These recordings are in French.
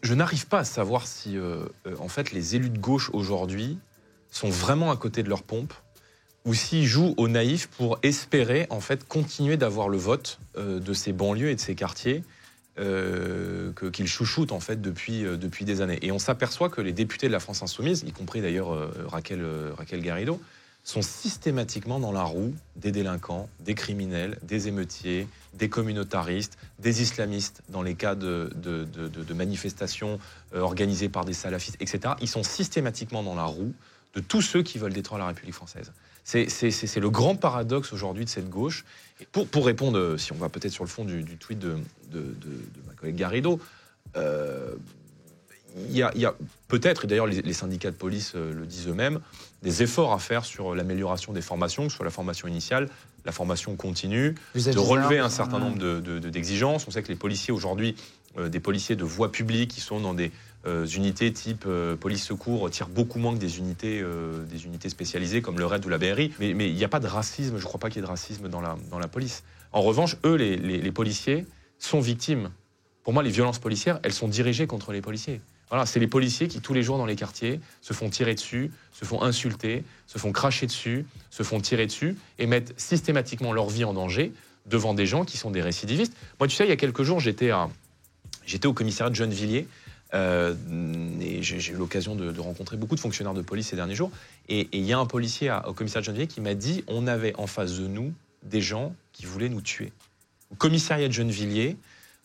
Je n'arrive pas à savoir si, en fait, les élus de gauche aujourd'hui sont vraiment à côté de leur pompe ou s'ils jouent au naïf pour espérer, en fait, continuer d'avoir le vote de ces banlieues et de ces quartiers qu'ils chouchoutent, en fait, depuis des années. Et on s'aperçoit que les députés de la France Insoumise, y compris d'ailleurs Raquel Garrido, sont systématiquement dans la roue des délinquants, des criminels, des émeutiers, des communautaristes, des islamistes dans les cas de manifestations organisées par des salafistes, etc. Ils sont systématiquement dans la roue de tous ceux qui veulent détruire la République française. C'est le grand paradoxe aujourd'hui de cette gauche. Et pour répondre, si on va peut-être sur le fond du tweet de ma collègue Garrido, il y a peut-être, et d'ailleurs les syndicats de police le disent eux-mêmes, des efforts à faire sur l'amélioration des formations, que ce soit la formation initiale, la formation continue, de relever un certain nombre d'exigences. On sait que les policiers aujourd'hui, des policiers de voie publique qui sont dans des unités type police secours tirent beaucoup moins que des unités spécialisées comme le RAID ou la BRI. Mais il n'y a pas de racisme, je ne crois pas qu'il y ait de racisme dans la police. En revanche, eux, les policiers, sont victimes. Pour moi, les violences policières, elles sont dirigées contre les policiers. Voilà, c'est les policiers qui, tous les jours dans les quartiers, se font tirer dessus, se font insulter, se font cracher dessus, se font tirer dessus et mettent systématiquement leur vie en danger devant des gens qui sont des récidivistes. Moi, tu sais, il y a quelques jours, j'étais au commissariat de Gennevilliers et j'ai eu l'occasion de rencontrer beaucoup de fonctionnaires de police ces derniers jours. Et il y a un policier au commissariat de Gennevilliers qui m'a dit on avait en face de nous des gens qui voulaient nous tuer. Au commissariat de Gennevilliers,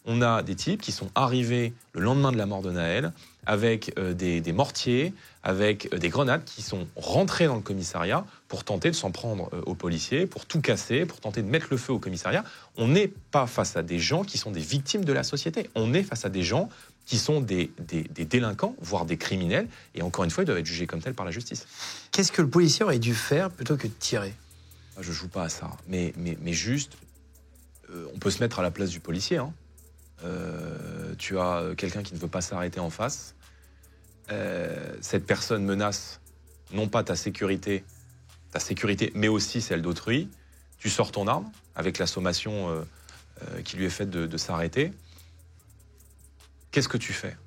on a des types qui sont arrivés le lendemain de la mort de Nahel avec des mortiers, avec des grenades qui sont rentrés dans le commissariat pour tenter de s'en prendre aux policiers, pour tout casser, pour tenter de mettre le feu au commissariat. On n'est pas face à des gens qui sont des victimes de la société. On est face à des gens qui sont des délinquants, voire des criminels. Et encore une fois, ils doivent être jugés comme tels par la justice. Qu'est-ce que le policier aurait dû faire plutôt que de tirer ? Je ne joue pas à ça. Mais juste, on peut se mettre à la place du policier, hein. Tu as quelqu'un qui ne veut pas s'arrêter en face. Cette personne menace non pas ta sécurité, mais aussi celle d'autrui. Tu sors ton arme avec la sommation qui lui est faite de s'arrêter. Qu'est-ce que tu fais ?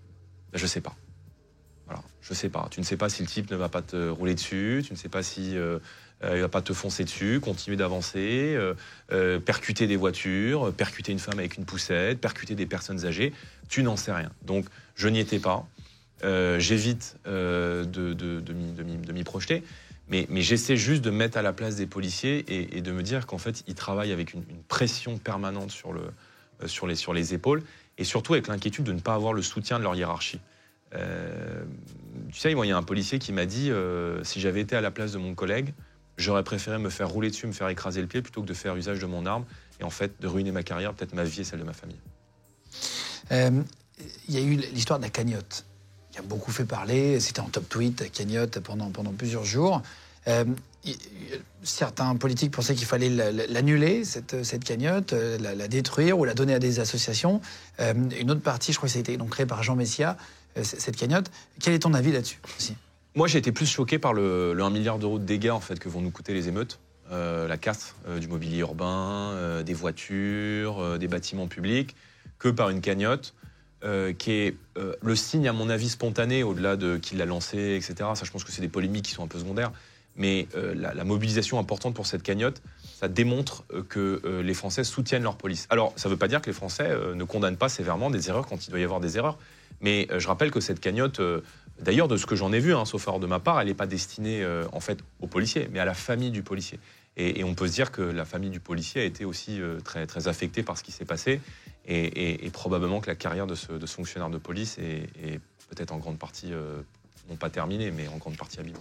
Je ne sais pas. Voilà, je ne sais pas. Tu ne sais pas si le type ne va pas te rouler dessus, tu ne sais pas si il va pas te foncer dessus, continuer d'avancer, percuter des voitures, percuter une femme avec une poussette, percuter des personnes âgées. Tu n'en sais rien. Donc, je n'y étais pas. J'évite de m'y projeter. Mais j'essaie juste de me mettre à la place des policiers et de me dire qu'en fait, ils travaillent avec une pression permanente sur les épaules et surtout avec l'inquiétude de ne pas avoir le soutien de leur hiérarchie. Tu sais, moi, il y a un policier qui m'a dit si j'avais été à la place de mon collègue, j'aurais préféré me faire rouler dessus, me faire écraser le pied plutôt que de faire usage de mon arme et en fait de ruiner ma carrière, peut-être ma vie et celle de ma famille. Il y a eu l'histoire de la cagnotte qui a beaucoup fait parler. C'était en top tweet, la cagnotte, pendant plusieurs jours. Certains politiques pensaient qu'il fallait l'annuler, cette cagnotte, la détruire ou la donner à des associations. Une autre partie, je crois que ça a été donc créé par Jean Messia, cette cagnotte. Quel est ton avis là-dessus aussi ? Moi, j'ai été plus choqué par le 1 milliard d'euros de dégâts en fait, que vont nous coûter les émeutes. La casse du mobilier urbain, des voitures, des bâtiments publics, que par une cagnotte qui est le signe, à mon avis, spontané, au-delà de qui l'a lancé, etc. Ça, je pense que c'est des polémiques qui sont un peu secondaires. Mais la mobilisation importante pour cette cagnotte, ça démontre que les Français soutiennent leur police. Alors, ça ne veut pas dire que les Français ne condamnent pas sévèrement des erreurs quand il doit y avoir des erreurs. Mais je rappelle que cette cagnotte, d'ailleurs, de ce que j'en ai vu, sauf erreur de ma part, elle n'est pas destinée en fait aux policiers, mais à la famille du policier. Et on peut se dire que la famille du policier a été aussi très, très affectée par ce qui s'est passé. Et probablement que la carrière de ce fonctionnaire de police est peut-être en grande partie, non pas terminée, mais en grande partie abîmée.